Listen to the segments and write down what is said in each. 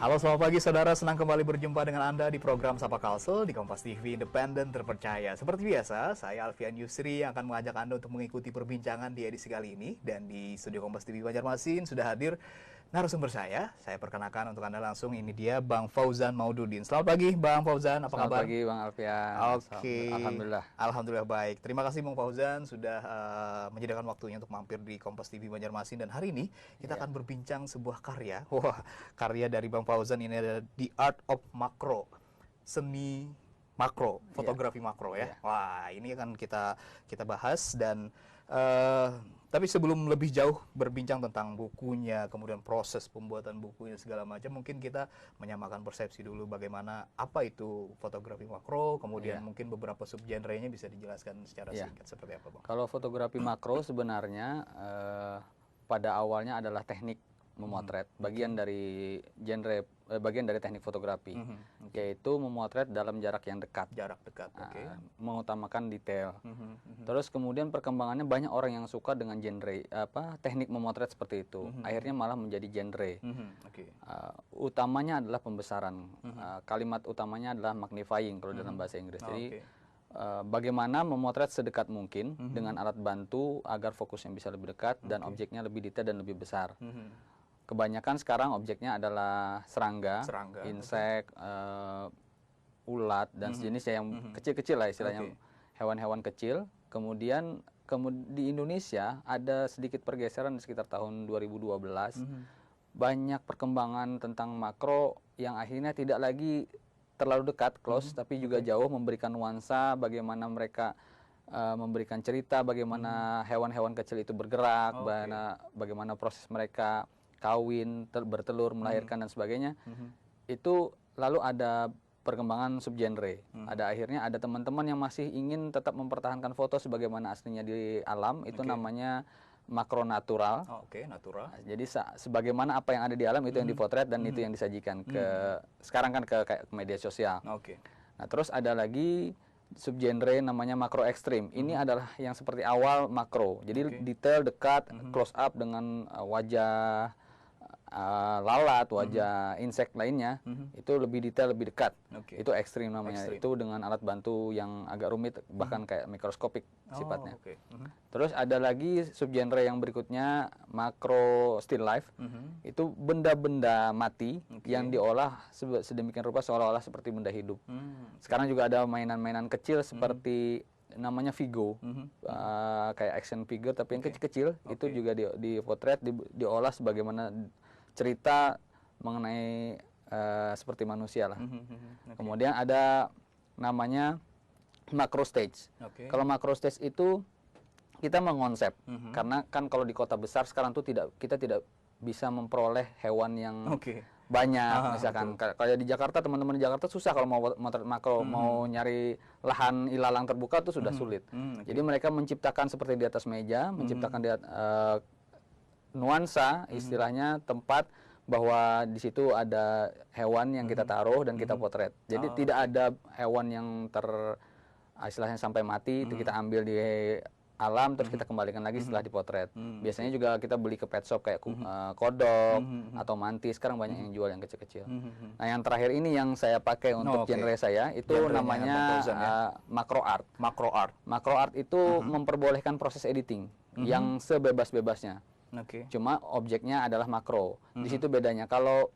Halo, selamat pagi saudara. Senang kembali berjumpa dengan Anda di program Sapa Kalsel di Kompas TV Independen Terpercaya. Seperti biasa, saya Alfian Yusri yang akan mengajak Anda untuk mengikuti perbincangan di edisi kali ini. Dan di studio Kompas TV Banjarmasin sudah hadir narasumber saya. Saya perkenalkan untuk Anda langsung, ini dia Bang Fauzan Maududin. Selamat pagi Bang Fauzan, apa kabar? Selamat pagi Bang Alfian. Oke. Alhamdulillah. Alhamdulillah baik. Terima kasih Bang Fauzan sudah menyediakan waktunya untuk mampir di Kompas TV Banjarmasin. Dan hari ini kita akan berbincang sebuah karya. Wah, karya dari Bang Fauzan ini adalah The Art of Macro, seni makro, fotografi makro ya. Wah, ini akan kita bahas. Dan tapi sebelum lebih jauh berbincang tentang bukunya, kemudian proses pembuatan bukunya segala macam, mungkin kita menyamakan persepsi dulu bagaimana apa itu fotografi makro, kemudian mungkin beberapa subgenrenya bisa dijelaskan secara singkat seperti apa, Bang? Kalau fotografi makro sebenarnya pada awalnya adalah teknik memotret, bagian dari teknik fotografi, yaitu memotret dalam jarak yang dekat. Jarak dekat, mengutamakan detail. Terus kemudian perkembangannya banyak orang yang suka dengan teknik memotret seperti itu. Akhirnya malah menjadi genre. Utamanya adalah pembesaran. Kalimat utamanya adalah magnifying kalau dalam bahasa Inggris. Jadi bagaimana memotret sedekat mungkin dengan alat bantu agar fokusnya bisa lebih dekat dan objeknya lebih detail dan lebih besar. Kebanyakan sekarang objeknya adalah serangga, insek, ulat dan sejenisnya yang kecil-kecil lah istilahnya, hewan-hewan kecil. Kemudian di Indonesia ada sedikit pergeseran di sekitar tahun 2012. Banyak perkembangan tentang makro yang akhirnya tidak lagi terlalu dekat, close, tapi juga jauh, memberikan nuansa bagaimana mereka memberikan cerita, bagaimana hewan-hewan kecil itu bergerak, bagaimana proses mereka kawin, bertelur, melahirkan dan sebagainya. Itu lalu ada perkembangan subgenre. Akhirnya ada teman-teman yang masih ingin tetap mempertahankan foto sebagaimana aslinya di alam, itu namanya makro natural. Natural. Jadi sebagaimana apa yang ada di alam itu yang dipotret dan itu yang disajikan sekarang kan ke media sosial. Nah, terus ada lagi subgenre namanya makro ekstrim. Ini adalah yang seperti awal makro. Jadi detail dekat, close up dengan wajah lalat, wajah insek lainnya, itu lebih detail, lebih dekat. Itu ekstrim namanya. Itu dengan alat bantu yang agak rumit, bahkan kayak mikroskopik sifatnya. Terus ada lagi subgenre yang berikutnya, makro still life. Itu benda-benda mati yang diolah sedemikian rupa seolah-olah seperti benda hidup. Sekarang juga ada mainan-mainan kecil seperti namanya Vigo, kayak action figure tapi yang kecil-kecil, itu juga dipotret, diolah sebagaimana cerita mengenai seperti manusia lah. Kemudian ada namanya macro stage. Kalau macro stage itu kita mengonsep, karena kan kalau di kota besar sekarang tuh kita tidak bisa memperoleh hewan yang banyak. Misalkan kayak di Jakarta, teman-teman di Jakarta susah kalau mau motret makro, mau nyari lahan ilalang terbuka tuh sudah sulit. Jadi mereka menciptakan seperti di atas meja, menciptakan nuansa, istilahnya tempat bahwa di situ ada hewan yang kita taruh dan kita potret. Jadi tidak ada hewan yang istilahnya sampai mati itu kita ambil di alam terus kita kembalikan lagi setelah dipotret. Biasanya juga kita beli ke pet shop kayak kodok atau mantis. Sekarang banyak yang jual yang kecil-kecil. Nah, yang terakhir ini yang saya pakai untuk genre saya itu namanya macro art. Macro art itu memperbolehkan proses editing yang sebebas-bebasnya. Cuma objeknya adalah makro. Di situ bedanya. Kalau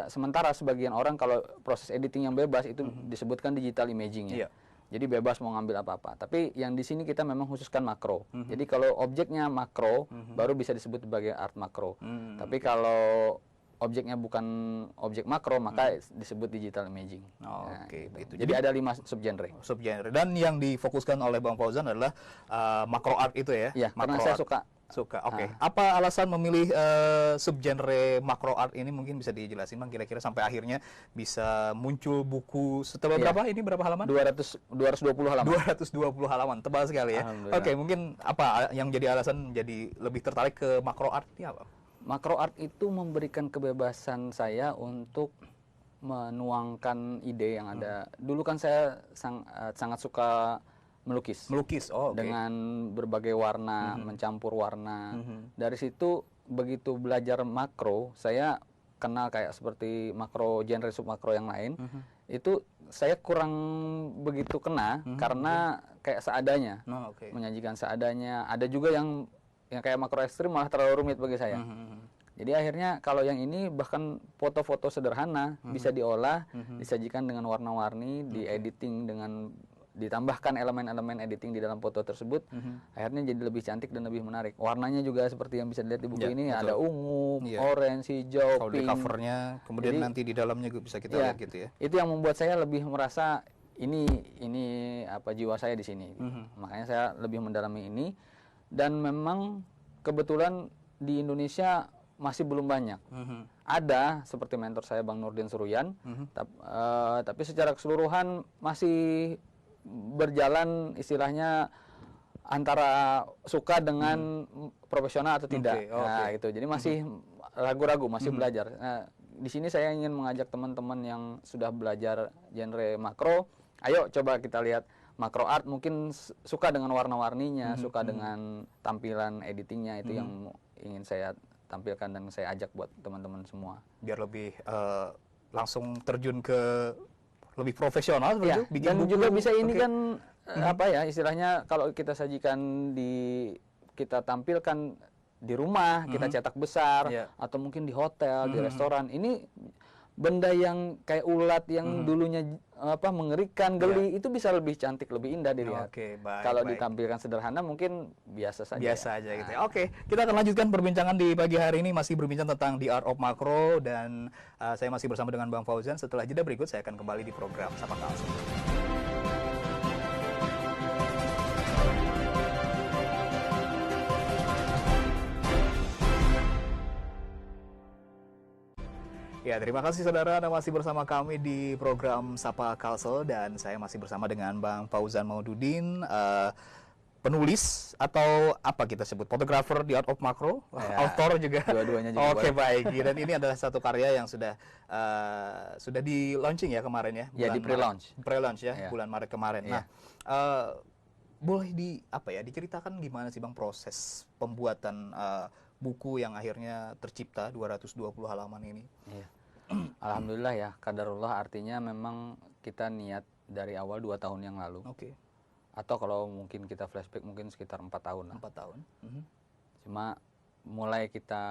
sementara sebagian orang kalau proses editing yang bebas itu disebutkan digital imaging ya. Jadi bebas mau ngambil apa-apa. Tapi yang di sini kita memang khususkan makro. Jadi kalau objeknya makro baru bisa disebut sebagai art makro. Tapi kalau objeknya bukan objek makro maka disebut digital imaging. Gitu. Jadi ada 5 subgenre. Dan yang difokuskan oleh Bang Fauzan adalah makro art itu ya? Iya, karena saya suka. Apa alasan memilih subgenre makro art ini, mungkin bisa dijelasin Bang, kira-kira sampai akhirnya bisa muncul buku setebal berapa ini, berapa halaman? 220 halaman. 220 halaman, tebal sekali ya. Mungkin apa yang jadi alasan jadi lebih tertarik ke makro art ini apa? Makro art itu memberikan kebebasan saya untuk menuangkan ide yang ada. Dulu kan saya sangat suka melukis. Dengan berbagai warna, mencampur warna. Dari situ begitu belajar makro, saya kenal kayak seperti makro, genre sub makro yang lain, itu saya kurang begitu kena karena kayak seadanya, menyajikan seadanya. Ada juga yang kayak makro ekstrim malah terlalu rumit bagi saya. Jadi akhirnya kalau yang ini bahkan foto-foto sederhana bisa diolah, disajikan dengan warna-warni, diediting dengan ditambahkan elemen-elemen editing di dalam foto tersebut, akhirnya jadi lebih cantik dan lebih menarik. Warnanya juga seperti yang bisa dilihat di buku ini, ada ungu, orange, hijau, kalau pink. di covernya, kemudian jadi, nanti di dalamnya juga bisa kita lihat gitu ya. Itu yang membuat saya lebih merasa ini apa jiwa saya di sini. Makanya saya lebih mendalami ini, dan memang kebetulan di Indonesia masih belum banyak. Ada seperti mentor saya Bang Nurdin Suruyan, tapi secara keseluruhan masih berjalan istilahnya antara suka dengan profesional atau tidak. Nah, gitu. Jadi masih ragu-ragu, masih belajar. Nah, di sini saya ingin mengajak teman-teman yang sudah belajar genre makro, ayo coba kita lihat makro art, mungkin suka dengan warna-warninya, suka dengan tampilan editingnya, itu yang ingin saya tampilkan dan saya ajak buat teman-teman semua. Biar lebih langsung terjun ke lebih profesional ya, itu, bikin dan buku. Juga bisa ini kan apa ya istilahnya, kalau kita sajikan kita tampilkan di rumah, kita cetak besar, atau mungkin di hotel, di restoran, ini benda yang kayak ulat yang dulunya mengerikan, geli, itu bisa lebih cantik, lebih indah dilihat. Kalau ditampilkan sederhana mungkin biasa saja. Biasa aja gitu ya. Oke, kita akan lanjutkan perbincangan di pagi hari ini, masih berbincang tentang The Art of Macro, dan saya masih bersama dengan Bang Fauzan. Setelah jeda berikut saya akan kembali di program Sapa Kalsel. Ya, terima kasih saudara, Anda masih bersama kami di program Sapa Kalsel, dan saya masih bersama dengan Bang Fauzan Maududin, penulis atau apa kita sebut, fotografer The Art of Macro, author juga. Dua-duanya juga. Oke, baik. Dan ini adalah satu karya yang sudah di launching ya kemarin ya. Ya, di pre-launch ya, bulan Maret kemarin. Nah, boleh diceritakan gimana sih Bang proses pembuatan buku yang akhirnya tercipta 220 halaman ini? Alhamdulillah ya, qadarullah, artinya memang kita niat dari awal 2 tahun yang lalu. Atau kalau mungkin kita flashback mungkin sekitar 4 tahun lah. 4 tahun. Cuma mulai kita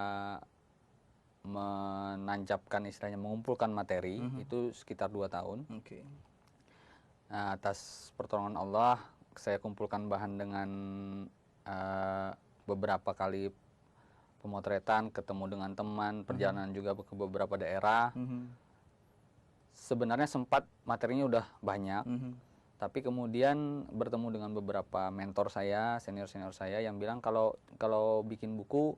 menancapkan, istilahnya mengumpulkan materi, itu sekitar 2 tahun. Nah, atas pertolongan Allah, saya kumpulkan bahan dengan beberapa kali pemotretan, ketemu dengan teman, perjalanan juga ke beberapa daerah. Sebenarnya sempat materinya udah banyak, tapi kemudian bertemu dengan beberapa mentor saya, senior-senior saya yang bilang kalau bikin buku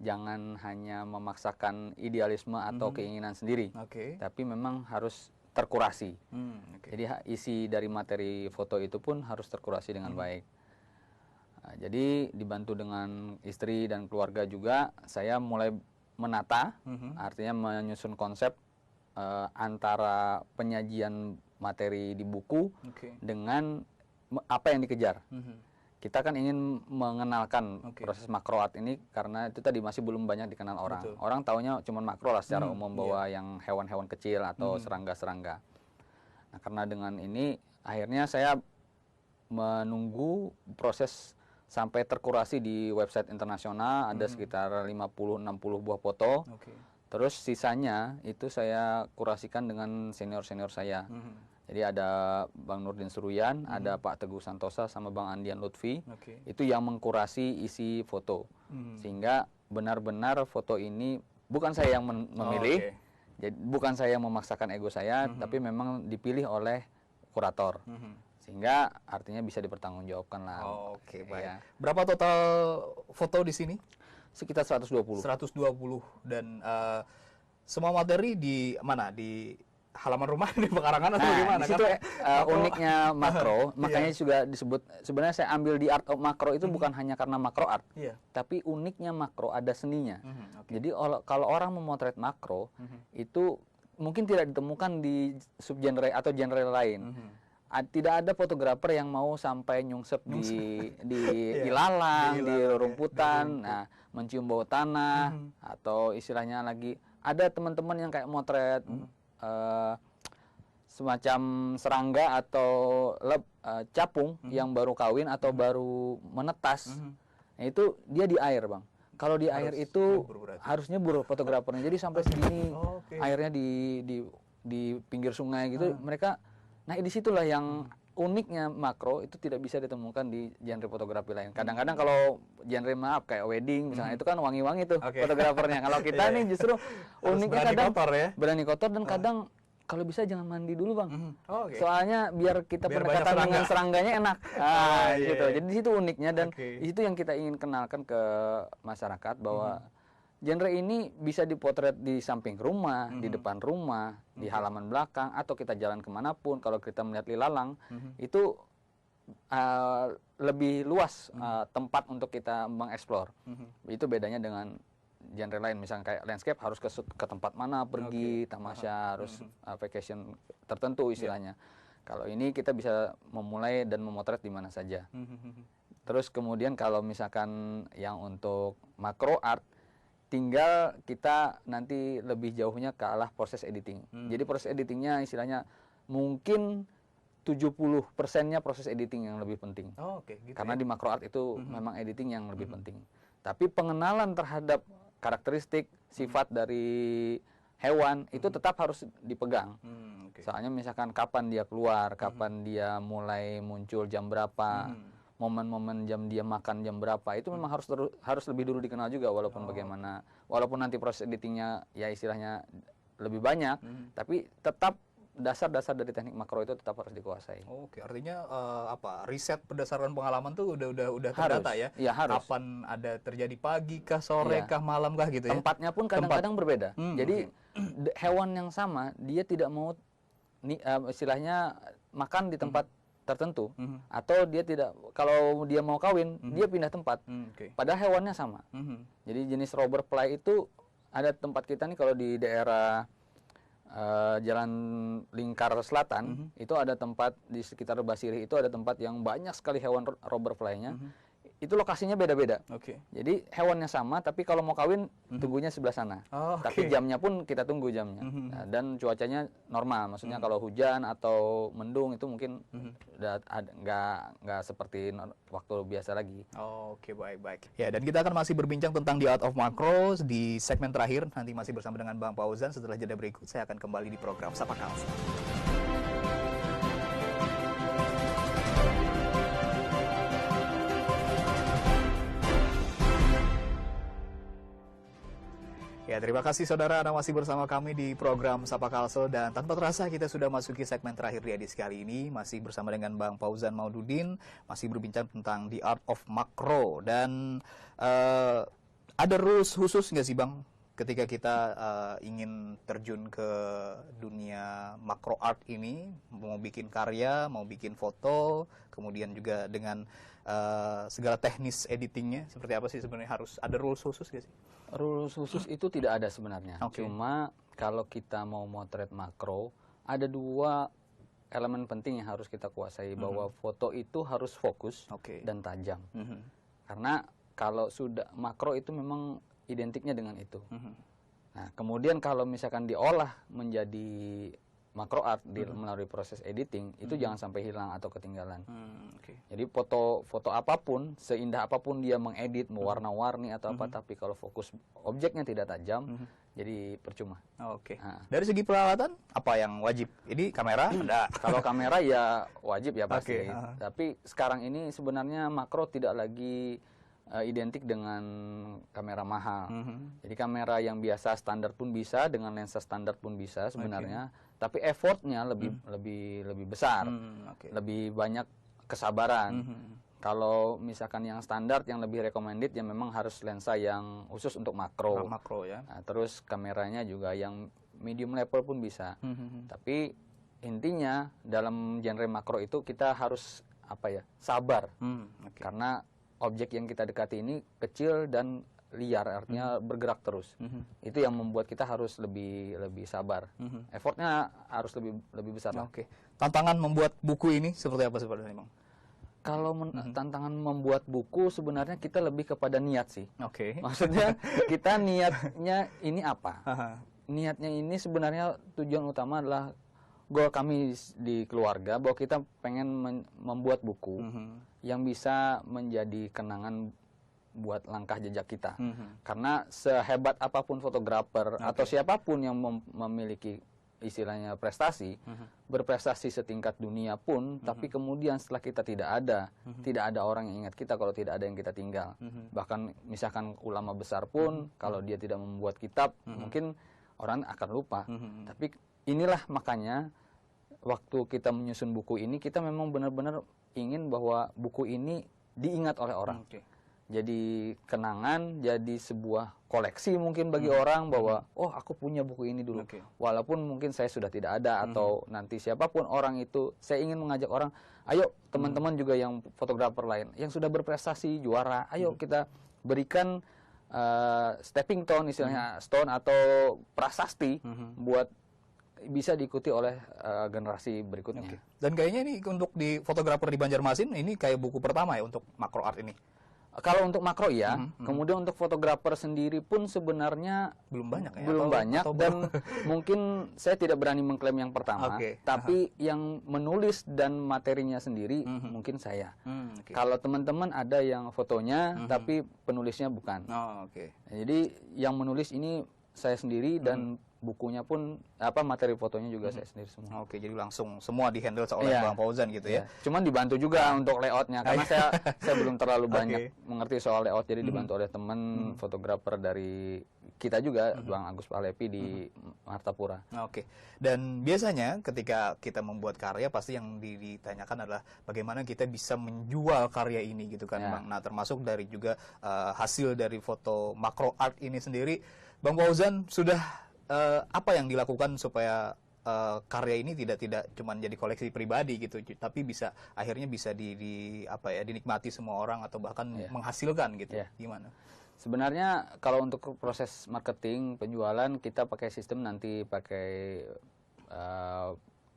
jangan hanya memaksakan idealisme atau keinginan sendiri, tapi memang harus terkurasi. Jadi isi dari materi foto itu pun harus terkurasi dengan baik. Nah, jadi dibantu dengan istri dan keluarga juga, saya mulai menata, artinya menyusun konsep antara penyajian materi di buku dengan apa yang dikejar. Kita kan ingin mengenalkan proses makro art ini karena itu tadi masih belum banyak dikenal orang. Orang taunya cuma makro lah secara umum, bahwa yang hewan-hewan kecil atau serangga-serangga. Nah, karena dengan ini akhirnya saya menunggu proses sampai terkurasi di website internasional, ada sekitar 50-60 buah foto. Terus sisanya itu saya kurasikan dengan senior-senior saya. Jadi ada Bang Nurdin Suruyan, ada Pak Teguh Santosa sama Bang Andian Lutfi. Itu yang mengkurasi isi foto. Sehingga benar-benar foto ini bukan saya yang memilih. Jadi bukan saya yang memaksakan ego saya, tapi memang dipilih oleh kurator. Sehingga artinya bisa dipertanggungjawabkan lah. Baik. Ya. Berapa total foto di sini? Sekitar 120. 120, dan semua materi di mana? Di halaman rumah, di pekarangan atau gimana? Di situ uniknya makro, makanya juga disebut, sebenarnya saya ambil di Art of Macro itu bukan hanya karena makro art, tapi uniknya makro ada seninya. Jadi kalau orang memotret makro itu mungkin tidak ditemukan di subgenre atau genre lain. Tidak ada fotografer yang mau sampai nyungsep di ilalang, di rumputan, nah, mencium bau tanah, atau istilahnya lagi ada teman-teman yang kayak motret semacam serangga atau capung yang baru kawin atau baru menetas. Nah, itu dia di air, Bang. Kalau di air itu harus nyebur fotografernya. Jadi sampai segini airnya di pinggir sungai gitu. Mereka, nah disitulah yang uniknya makro itu tidak bisa ditemukan di genre fotografi lain. Kadang-kadang kalau genre kayak wedding misalnya itu kan wangi-wangi tuh fotografernya. Kalau kita nih justru uniknya kadang berani kotor dan kadang kalau bisa jangan mandi dulu, Bang. Soalnya biar kita pendekatan dengan serangganya enak. Gitu. Jadi di situ uniknya dan di situ yang kita ingin kenalkan ke masyarakat bahwa genre ini bisa dipotret di samping rumah, di depan rumah, di halaman belakang, atau kita jalan kemanapun. Kalau kita melihat ilalang, itu lebih luas tempat untuk kita mengeksplor. Itu bedanya dengan genre lain, misalnya kayak landscape harus ke tempat mana pergi, tamasya harus vacation tertentu istilahnya. Kalau ini kita bisa memulai dan memotret di mana saja. Terus kemudian kalau misalkan yang untuk macro art, tinggal kita nanti lebih jauhnya ke arah proses editing. Jadi proses editingnya istilahnya mungkin 70%-nya proses editing yang lebih penting. Gitu karena di macro art itu memang editing yang lebih penting. Tapi pengenalan terhadap karakteristik sifat dari hewan itu tetap harus dipegang. Soalnya misalkan kapan dia keluar, kapan dia mulai muncul jam berapa, momen-momen jam dia makan jam berapa, itu memang harus lebih dulu dikenal juga. Walaupun bagaimana, walaupun nanti proses editingnya ya istilahnya lebih banyak, tapi tetap dasar-dasar dari teknik makro itu tetap harus dikuasai. Artinya riset berdasarkan pengalaman tuh udah terdata ya? Iya, harus. Kapan ada terjadi pagi kah, sore kah, malam kah gitu ya? Tempatnya pun kadang-kadang berbeda. Jadi hewan yang sama dia tidak mau istilahnya makan di tempat tertentu, atau dia tidak, kalau dia mau kawin dia pindah tempat. Padahal hewannya sama. Jadi jenis robber fly itu ada tempat kita nih kalau di daerah Jalan Lingkar Selatan, itu ada tempat di sekitar Basirih, itu ada tempat yang banyak sekali hewan robber fly-nya. Itu lokasinya beda-beda. Jadi hewannya sama, tapi kalau mau kawin tunggunya sebelah sana. Tapi jamnya pun kita tunggu jamnya. Nah, dan cuacanya normal, maksudnya kalau hujan atau mendung itu mungkin udah nggak seperti waktu biasa lagi. Baik. Ya, dan kita akan masih berbincang tentang The Art of Macro di segmen terakhir. Nanti masih bersama dengan Bang Fauzan. Setelah jeda berikut, saya akan kembali di program Sapa Kalsa. Ya, terima kasih saudara, Anda masih bersama kami di program Sapa Kalsel, dan tanpa terasa kita sudah masuki segmen terakhir di edisi kali ini. Masih bersama dengan Bang Fauzan Maududin, masih berbincang tentang The Art of Macro. Dan ada rules khusus nggak sih Bang ketika kita ingin terjun ke dunia macro art ini, mau bikin karya, mau bikin foto, kemudian juga dengan segala teknis editingnya, seperti apa sih sebenarnya, harus ada rules khusus nggak sih? Rules khusus itu tidak ada sebenarnya. Cuma kalau kita mau motret makro, ada dua elemen penting yang harus kita kuasai, bahwa foto itu harus fokus dan tajam. Karena kalau sudah makro itu memang identiknya dengan itu. Nah, kemudian kalau misalkan diolah menjadi macro art melalui proses editing, itu jangan sampai hilang atau ketinggalan. Jadi foto apapun, seindah apapun dia mengedit, mewarna-warni atau apa, tapi kalau fokus objeknya tidak tajam, jadi percuma. Dari segi peralatan apa yang wajib? Ini kamera ada. Kalau kamera ya wajib ya pasti. Tapi sekarang ini sebenarnya makro tidak lagi identik dengan kamera mahal. Jadi kamera yang biasa standar pun bisa, dengan lensa standar pun bisa sebenarnya. Tapi effortnya lebih besar, lebih banyak kesabaran. Kalau misalkan yang standar, yang lebih recommended ya memang harus lensa yang khusus untuk makro. Ya. Nah, terus kameranya juga yang medium level pun bisa. Tapi intinya dalam genre makro itu kita harus sabar. Karena objek yang kita dekati ini kecil dan liar, artinya bergerak terus. Itu yang membuat kita harus lebih sabar. Effortnya harus lebih besar. Tantangan membuat buku ini seperti apa sebenarnya, Bang? Kalau tantangan membuat buku sebenarnya kita lebih kepada niat sih. Maksudnya kita niatnya ini apa? Niatnya ini sebenarnya tujuan utama adalah goal kami di keluarga bahwa kita pengen membuat buku yang bisa menjadi kenangan buat langkah jejak kita. Karena sehebat apapun fotografer atau siapapun yang memiliki istilahnya prestasi, berprestasi setingkat dunia pun, tapi kemudian setelah kita tidak ada orang yang ingat kita kalau tidak ada yang kita tinggal. Bahkan misalkan ulama besar pun, kalau dia tidak membuat kitab, mungkin orang akan lupa. Tapi inilah makanya waktu kita menyusun buku ini, kita memang benar-benar ingin bahwa buku ini diingat oleh orang. Jadi kenangan, jadi sebuah koleksi mungkin bagi orang bahwa oh aku punya buku ini dulu. Walaupun mungkin saya sudah tidak ada atau nanti siapapun orang itu, saya ingin mengajak orang, ayo teman-teman juga yang fotografer lain yang sudah berprestasi juara, ayo kita berikan stepping stone istilahnya, stone atau prasasti buat bisa diikuti oleh generasi berikutnya. Dan kayaknya ini untuk di fotografer di Banjarmasin ini kayak buku pertama ya untuk makro art ini. Kalau untuk makro ya, kemudian untuk fotografer sendiri pun sebenarnya belum banyak ya? Belum banyak dan mungkin saya tidak berani mengklaim yang pertama, tapi yang menulis dan materinya sendiri mungkin saya. Kalau teman-teman ada yang fotonya tapi penulisnya bukan. Jadi yang menulis ini saya sendiri dan bukunya pun materi fotonya juga saya sendiri semua. Jadi langsung semua di-handle oleh Bang Fauzan gitu ya. Cuman dibantu juga untuk layoutnya karena saya belum terlalu banyak mengerti soal layout, jadi dibantu oleh teman fotografer dari kita juga, Bang Agus Palepi di Martapura. Dan biasanya ketika kita membuat karya pasti yang ditanyakan adalah bagaimana kita bisa menjual karya ini gitu kan, Bang. Nah, termasuk dari juga hasil dari foto makro art ini sendiri, Bang Fauzan sudah apa yang dilakukan supaya karya ini tidak cuma jadi koleksi pribadi gitu, tapi akhirnya bisa dinikmati semua orang atau bahkan menghasilkan gitu. Gimana? Sebenarnya kalau untuk proses marketing penjualan kita pakai sistem nanti pakai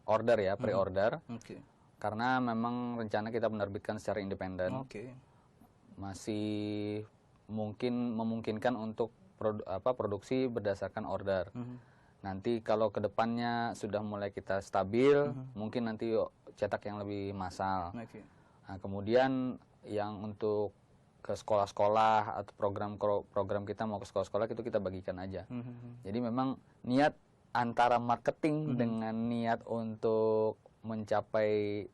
order ya, pre-order. Karena memang rencana kita menerbitkan secara independen. Masih memungkinkan untuk produksi berdasarkan order. Nanti kalau kedepannya sudah mulai kita stabil, mungkin nanti cetak yang lebih massal. Nah, kemudian yang untuk ke sekolah-sekolah atau program kita mau ke sekolah-sekolah itu kita bagikan aja. Jadi memang niat antara marketing dengan niat untuk mencapai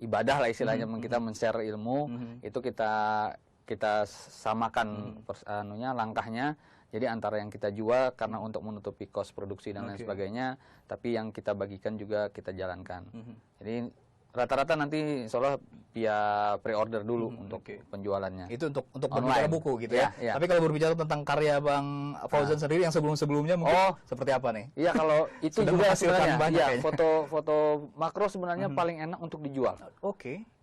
ibadah lah istilahnya, kita men-share ilmu, itu kita samakan langkahnya. Jadi antara yang kita jual karena untuk menutupi cost produksi dan lain sebagainya, tapi yang kita bagikan juga kita jalankan. Jadi rata-rata nanti insya Allah via pre-order dulu untuk penjualannya. Itu untuk berbicara buku gitu ya. Tapi kalau berbicara tentang karya Bang Fauzan sendiri yang sebelum-sebelumnya mungkin seperti apa nih? Iya, kalau itu juga sebenarnya foto makro sebenarnya paling enak untuk dijual.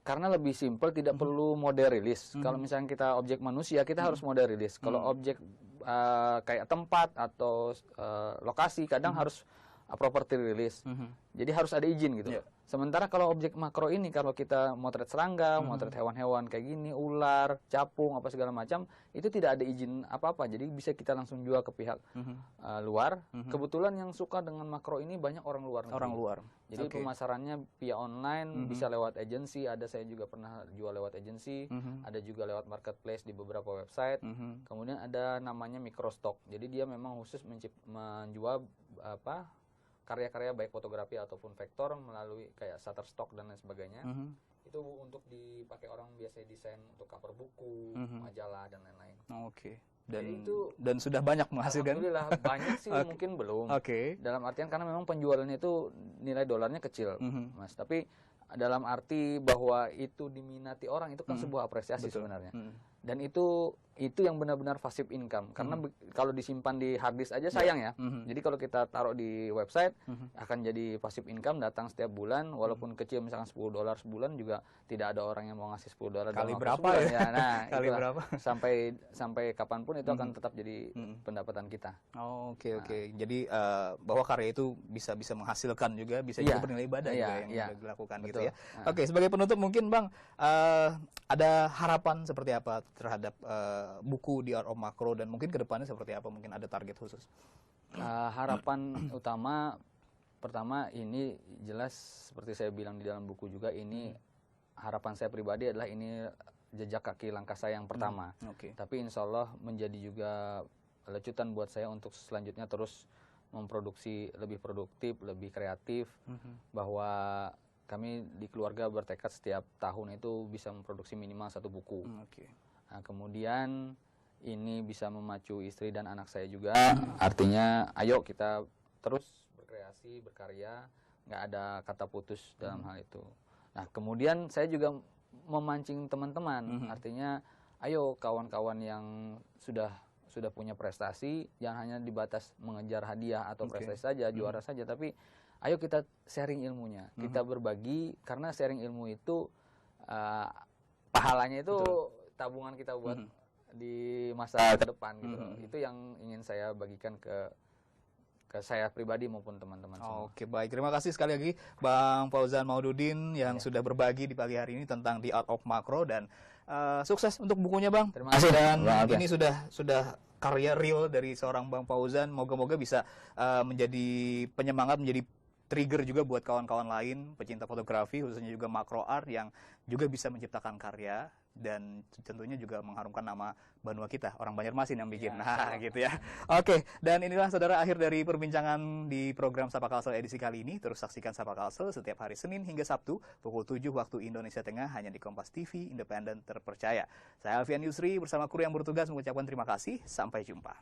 Karena lebih simpel, tidak perlu model rilis. Kalau misalnya kita objek manusia, kita harus model rilis. Kalau objek kayak tempat atau lokasi, kadang harus property rilis. Jadi harus ada izin gitu. Sementara kalau objek makro ini, kalau kita motret serangga, motret hewan-hewan kayak gini, ular, capung, apa segala macam, itu tidak ada izin apa-apa. Jadi bisa kita langsung jual ke pihak luar. Kebetulan yang suka dengan makro ini banyak orang luar negeri. Jadi pemasarannya via online, bisa lewat agensi. Ada saya juga pernah jual lewat agensi. Ada juga lewat marketplace di beberapa website. Kemudian ada namanya microstock. Jadi dia memang khusus menjual karya-karya baik fotografi ataupun vektor melalui kayak Shutterstock dan lain sebagainya. Itu untuk dipakai orang biasanya desain untuk cover buku, majalah dan lain-lain. Dan sudah banyak menghasilkan? Alhamdulillah banyak sih, mungkin belum. Dalam artian karena memang penjualannya itu nilai dolarnya kecil, Mas. Tapi dalam arti bahwa itu diminati orang itu kan sebuah apresiasi sebenarnya. Dan itu itu yang benar-benar passive income karena kalau disimpan di hard disk aja sayang ya. Jadi kalau kita taruh di website akan jadi passive income, datang setiap bulan walaupun kecil, misalkan $10 sebulan juga tidak ada orang yang mau ngasih $10 kali dalam waktu berapa sebulan. ya? Nah, Kali itulah. berapa? Sampai kapanpun itu akan tetap jadi pendapatan kita. Oke. Jadi bahwa karya itu bisa menghasilkan juga, bisa juga bernilai ibadah juga yang sudah dilakukan. Betul. Gitu ya. Oke, sebagai penutup mungkin Bang ada harapan seperti apa terhadap buku The Art of Macro, dan mungkin kedepannya seperti apa, mungkin ada target khusus? Harapan utama pertama, ini jelas seperti saya bilang di dalam buku juga, ini harapan saya pribadi adalah ini jejak kaki langkah saya yang pertama. Tapi insya Allah menjadi juga lecutan buat saya untuk selanjutnya terus memproduksi lebih produktif, lebih kreatif, bahwa kami di keluarga bertekad setiap tahun itu bisa memproduksi minimal 1 buku. Nah, kemudian ini bisa memacu istri dan anak saya juga. Artinya, ayo kita terus berkreasi, berkarya, nggak ada kata putus dalam hal itu. Nah, kemudian saya juga memancing teman-teman. Artinya, ayo kawan-kawan yang sudah punya prestasi, jangan hanya dibatas mengejar hadiah atau prestasi saja, juara saja, tapi ayo kita sharing ilmunya, kita berbagi, karena sharing ilmu itu pahalanya itu tabungan kita buat di masa ke depan gitu. Itu yang ingin saya bagikan ke saya pribadi maupun teman-teman semua. Oke, baik. Terima kasih sekali lagi Bang Fauzan Maududin yang sudah berbagi di pagi hari ini tentang The Art of Macro, dan sukses untuk bukunya Bang. Terima kasih. Dan ini sudah karya real dari seorang Bang Fauzan. Moga-moga bisa menjadi penyemangat, menjadi trigger juga buat kawan-kawan lain pecinta fotografi, khususnya juga macro art, yang juga bisa menciptakan karya dan tentunya juga mengharumkan nama Banua kita, orang Banjarmasin yang bikin. Nah, gitu ya. Oke, dan inilah saudara akhir dari perbincangan di program Sapa Kalsel edisi kali ini. Terus saksikan Sapa Kalsel setiap hari Senin hingga Sabtu pukul 7 waktu Indonesia Tengah hanya di Kompas TV, independen terpercaya. Saya Alfian Yusri bersama kru yang bertugas mengucapkan terima kasih. Sampai jumpa.